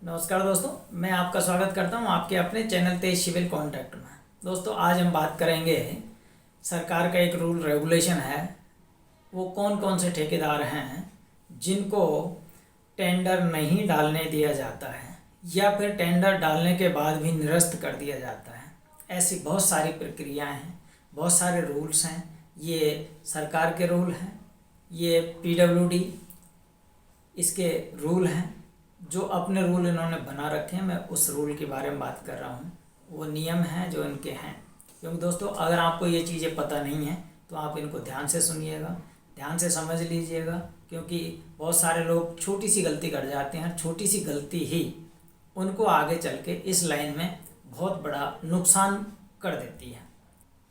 नमस्कार दोस्तों, मैं आपका स्वागत करता हूं आपके अपने चैनल तेज सिविल कॉन्ट्रैक्ट में। दोस्तों, आज हम बात करेंगे सरकार का एक रूल रेगुलेशन है। वो कौन कौन से ठेकेदार हैं जिनको टेंडर नहीं डालने दिया जाता है या फिर टेंडर डालने के बाद भी निरस्त कर दिया जाता है। ऐसी बहुत सारी प्रक्रियाएं हैं, बहुत सारे रूल्स हैं। ये सरकार के रूल हैं, ये PWD इसके रूल हैं। जो अपने रूल इन्होंने बना रखे हैं, मैं उस रूल के बारे में बात कर रहा हूँ। वो नियम हैं जो इनके हैं। क्योंकि दोस्तों, अगर आपको ये चीज़ें पता नहीं हैं तो आप इनको ध्यान से सुनिएगा, ध्यान से समझ लीजिएगा। क्योंकि बहुत सारे लोग छोटी सी गलती कर जाते हैं। छोटी सी गलती ही उनको आगे चल के इस लाइन में बहुत बड़ा नुकसान कर देती है।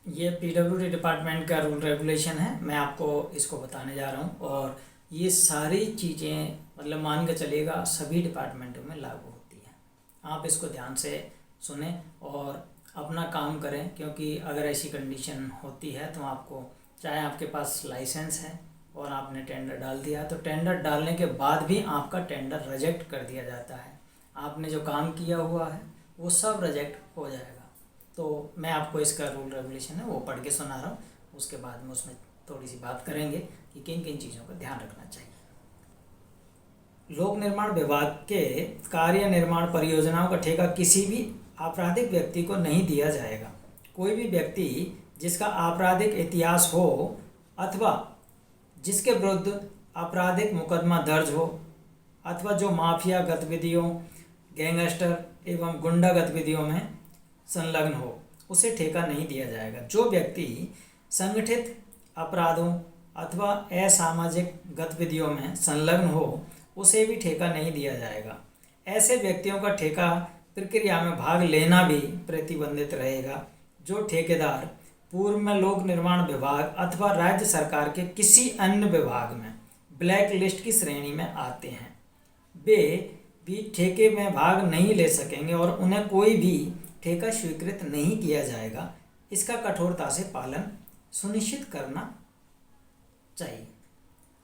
ये PWD डिपार्टमेंट का रूल रेगुलेशन है, मैं आपको इसको बताने जा रहा हूँ। और ये सारी चीज़ें मतलब मान के चलिएगा सभी डिपार्टमेंटों में लागू होती है। आप इसको ध्यान से सुने और अपना काम करें। क्योंकि अगर ऐसी कंडीशन होती है तो आपको, चाहे आपके पास लाइसेंस है और आपने टेंडर डाल दिया, तो टेंडर डालने के बाद भी आपका टेंडर रिजेक्ट कर दिया जाता है। आपने जो काम किया हुआ है वो सब रिजेक्ट हो जाएगा। तो मैं आपको इसका रूल रेगुलेशन है वो पढ़ के सुना रहा हूँ। उसके बाद में उसमें थोड़ी सी बात करेंगे कि किन किन चीज़ों का ध्यान रखना चाहिए। लोक निर्माण विभाग के कार्य निर्माण परियोजनाओं का ठेका किसी भी आपराधिक व्यक्ति को नहीं दिया जाएगा। कोई भी व्यक्ति जिसका आपराधिक इतिहास हो अथवा जिसके विरुद्ध आपराधिक मुकदमा दर्ज हो अथवा जो माफिया गतिविधियों, गैंगस्टर एवं गुंडा गतिविधियों में संलग्न हो, उसे ठेका नहीं दिया जाएगा। जो व्यक्ति संगठित अपराधों अथवा असामाजिक गतिविधियों में संलग्न हो, उसे भी ठेका नहीं दिया जाएगा। ऐसे व्यक्तियों का ठेका प्रक्रिया में भाग लेना भी प्रतिबंधित रहेगा। जो ठेकेदार पूर्व में लोक निर्माण विभाग अथवा राज्य सरकार के किसी अन्य विभाग में ब्लैक लिस्ट की श्रेणी में आते हैं, वे भी ठेके में भाग नहीं ले सकेंगे और उन्हें कोई भी ठेका स्वीकृत नहीं किया जाएगा। इसका कठोरता से पालन सुनिश्चित करना चाहिए।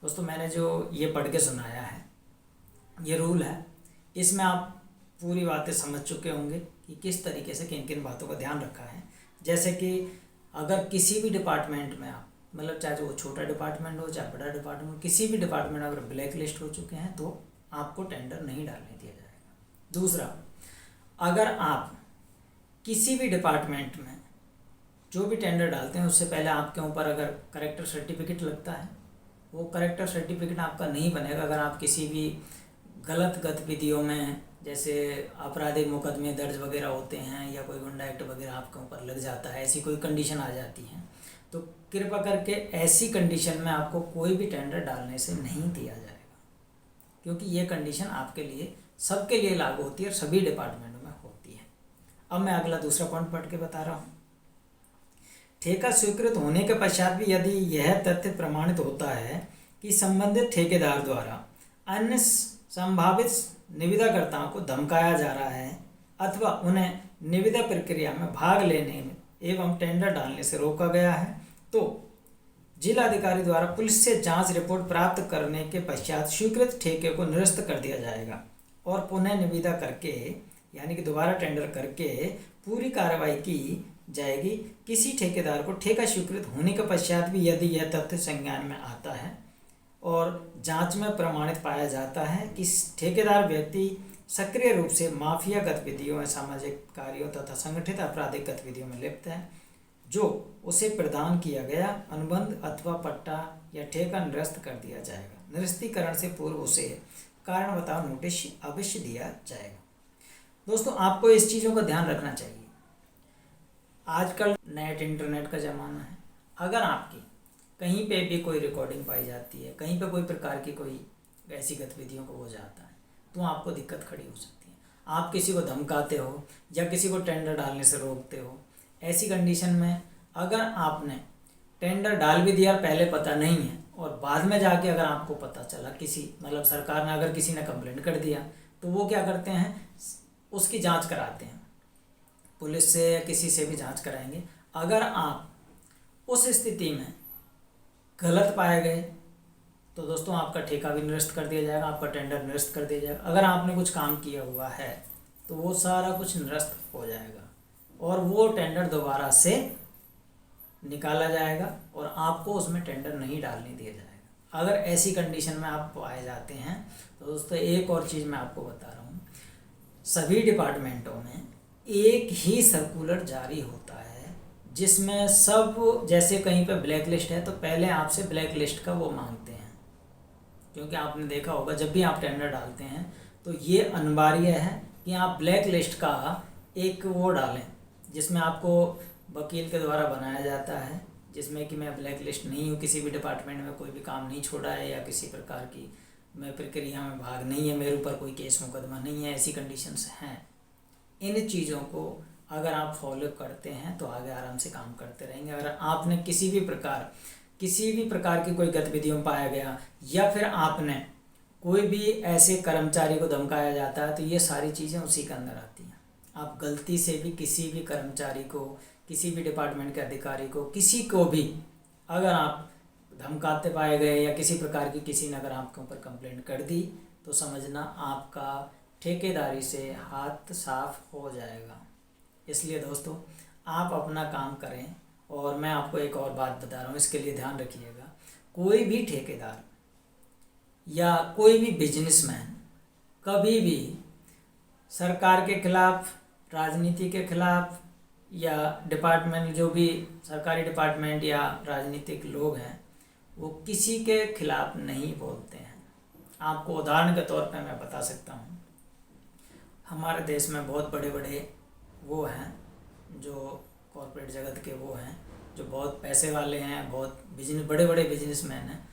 दोस्तों, मैंने जो ये पढ़ के सुनाया है, ये रूल है, इसमें आप पूरी बातें समझ चुके होंगे कि किस तरीके से किन किन बातों का ध्यान रखा है। जैसे कि अगर किसी भी डिपार्टमेंट में आप, मतलब चाहे वो छोटा डिपार्टमेंट हो चाहे बड़ा डिपार्टमेंट हो, किसी भी डिपार्टमेंट अगर ब्लैक लिस्ट हो चुके हैं तो आपको टेंडर नहीं डालने दिया जाएगा। दूसरा, अगर आप किसी भी डिपार्टमेंट में जो भी टेंडर डालते हैं उससे पहले आपके ऊपर अगर करेक्टर सर्टिफिकेट लगता है, वो करेक्टर सर्टिफिकेट आपका नहीं बनेगा अगर आप किसी भी गलत गतिविधियों में, जैसे आपराधिक मुकदमे दर्ज वगैरह होते हैं या कोई गुंडा एक्ट वगैरह आपके ऊपर लग जाता है, ऐसी कोई कंडीशन आ जाती है, तो कृपा करके ऐसी कंडीशन में आपको कोई भी टेंडर डालने से नहीं दिया जाएगा। क्योंकि ये कंडीशन आपके लिए, सबके लिए लागू होती है और सभी डिपार्टमेंटों में होती है। अब मैं अगला दूसरा पॉइंट पढ़ के बता रहा हूँ। ठेका स्वीकृत होने के पश्चात भी यदि यह तथ्य प्रमाणित होता है कि संबंधित ठेकेदार द्वारा अन्य संभावित निविदाकर्ताओं को धमकाया जा रहा है अथवा उन्हें निविदा प्रक्रिया में भाग लेने में एवं टेंडर डालने से रोका गया है, तो जिलाधिकारी द्वारा पुलिस से जांच रिपोर्ट प्राप्त करने के पश्चात स्वीकृत ठेके को निरस्त कर दिया जाएगा और पुनः निविदा करके, यानी कि दोबारा टेंडर करके पूरी कार्रवाई की जाएगी। किसी ठेकेदार को ठेका स्वीकृत होने के पश्चात भी यदि यह तथ्य संज्ञान में आता है और जांच में प्रमाणित पाया जाता है कि ठेकेदार व्यक्ति सक्रिय रूप से माफिया गतिविधियों, सामाजिक कार्यों तथा संगठित आपराधिक गतिविधियों में लिप्त है, जो उसे प्रदान किया गया अनुबंध अथवा पट्टा या ठेका निरस्त कर दिया जाएगा। निरस्तीकरण से पूर्व उसे कारण बताओ नोटिस अवश्य दिया जाएगा। दोस्तों, आपको इस चीज़ों का ध्यान रखना चाहिए। आजकल नेट, इंटरनेट का ज़माना है। अगर आपकी कहीं पे भी कोई रिकॉर्डिंग पाई जाती है, कहीं पे कोई प्रकार की कोई ऐसी गतिविधियों को हो जाता है, तो आपको दिक्कत खड़ी हो सकती है। आप किसी को धमकाते हो या किसी को टेंडर डालने से रोकते हो, ऐसी कंडीशन में अगर आपने टेंडर डाल भी दिया, पहले पता नहीं है और बाद में जाके अगर आपको पता चला, किसी मतलब सरकार ने, अगर किसी ने कंप्लेंट कर दिया, तो वो क्या करते हैं, उसकी जांच कराते हैं, पुलिस से या किसी से भी जांच कराएंगे। अगर आप उस स्थिति में गलत पाए गए तो दोस्तों आपका ठेका भी निरस्त कर दिया जाएगा, आपका टेंडर निरस्त कर दिया जाएगा। अगर आपने कुछ काम किया हुआ है तो वो सारा कुछ निरस्त हो जाएगा और वो टेंडर दोबारा से निकाला जाएगा और आपको उसमें टेंडर नहीं डालने दिया जाएगा। अगर ऐसी कंडीशन में आप पाए जाते हैं तो दोस्तों एक और चीज़ मैं आपको बता रहा हूँ, सभी डिपार्टमेंटों में एक ही सर्कुलर जारी होता है जिसमें सब, जैसे कहीं पे ब्लैक लिस्ट है तो पहले आपसे ब्लैक लिस्ट का वो मांगते हैं, क्योंकि आपने देखा होगा जब भी आप टेंडर डालते हैं तो ये अनिवार्य है कि आप ब्लैक लिस्ट का एक वो डालें जिसमें आपको वकील के द्वारा बनाया जाता है, जिसमें कि मैं ब्लैक लिस्ट नहीं हूँ, किसी भी डिपार्टमेंट में कोई भी काम नहीं छोड़ा है या किसी प्रकार की मैं प्रक्रिया में भाग नहीं है, मेरे ऊपर कोई केस मुकदमा नहीं है, ऐसी कंडीशंस हैं। इन चीज़ों को अगर आप फॉलो करते हैं तो आगे आराम से काम करते रहेंगे। अगर आपने किसी भी प्रकार की कोई गतिविधियों में पाया गया या फिर आपने कोई भी ऐसे कर्मचारी को धमकाया जाता है तो ये सारी चीज़ें उसी के अंदर आती हैं। आप गलती से भी किसी भी कर्मचारी को, किसी भी डिपार्टमेंट के अधिकारी को, किसी को भी अगर आप धमकाते पाए गए या किसी प्रकार की किसी ने अगर आपके ऊपर कंप्लेंट कर दी तो समझना आपका ठेकेदारी से हाथ साफ हो जाएगा। इसलिए दोस्तों आप अपना काम करें। और मैं आपको एक और बात बता रहा हूँ, इसके लिए ध्यान रखिएगा, कोई भी ठेकेदार या कोई भी बिजनेसमैन कभी भी सरकार के खिलाफ, राजनीति के खिलाफ या डिपार्टमेंट, जो भी सरकारी डिपार्टमेंट या राजनीतिक लोग हैं वो किसी के खिलाफ नहीं बोलते हैं। आपको उदाहरण के तौर पे मैं बता सकता हूँ, हमारे देश में बहुत बड़े बड़े वो हैं जो कॉर्पोरेट जगत के वो हैं जो बहुत पैसे वाले हैं, बहुत बड़े बड़े बिजनेसमैन हैं,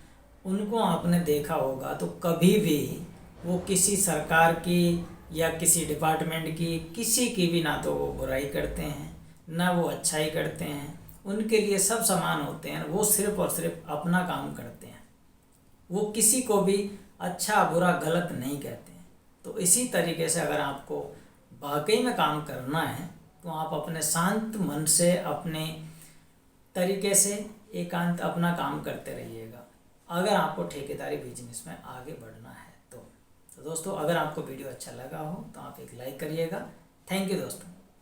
उनको आपने देखा होगा तो कभी भी वो किसी सरकार की या किसी डिपार्टमेंट की, किसी की भी ना तो वो बुराई करते हैं ना वो अच्छाई करते हैं। उनके लिए सब समान होते हैं, वो सिर्फ़ और सिर्फ अपना काम करते हैं, वो किसी को भी अच्छा बुरा गलत नहीं कहते हैं। तो इसी तरीके से अगर आपको वाकई में काम करना है तो आप अपने शांत मन से, अपने तरीके से एकांत अपना काम करते रहिएगा अगर आपको ठेकेदारी बिजनेस में आगे बढ़ना है तो दोस्तों अगर आपको वीडियो अच्छा लगा हो तो आप एक लाइक करिएगा। थैंक यू दोस्तों।